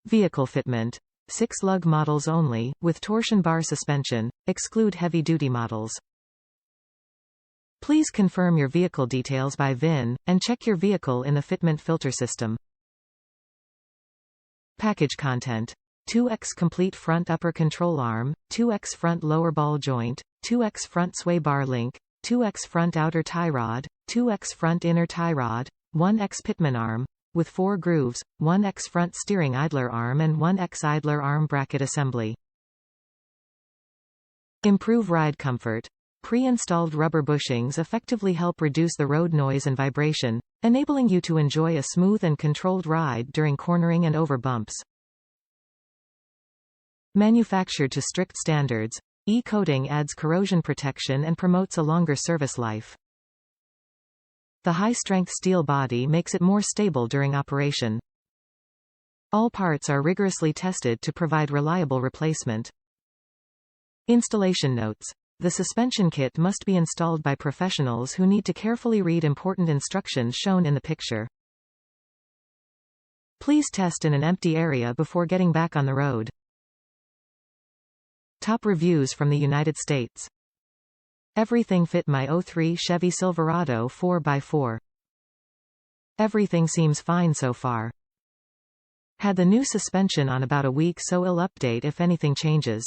Vehicle fitment. 6 lug models only, with torsion bar suspension. Exclude heavy duty models. Please confirm your vehicle details by VIN, and check your vehicle in the fitment filter system. Package content. 2x complete front upper control arm, 2x front lower ball joint, 2x front sway bar link, 2x front outer tie rod, 2x front inner tie rod, 1x pitman arm, with 4 grooves, 1x front steering idler arm and 1x idler arm bracket assembly. Improve ride comfort. Pre-installed rubber bushings effectively help reduce the road noise and vibration, enabling you to enjoy a smooth and controlled ride during cornering and over bumps. Manufactured to strict standards, E-coating adds corrosion protection and promotes a longer service life. The high-strength steel body makes it more stable during operation. All parts are rigorously tested to provide reliable replacement. Installation notes. The suspension kit must be installed by professionals who need to carefully read important instructions shown in the picture. Please test in an empty area before getting back on the road. Top reviews from the United States. Everything fit my '03 Chevy Silverado 4x4. Everything seems fine so far. Had the new suspension on about a week, so I'll update if anything changes.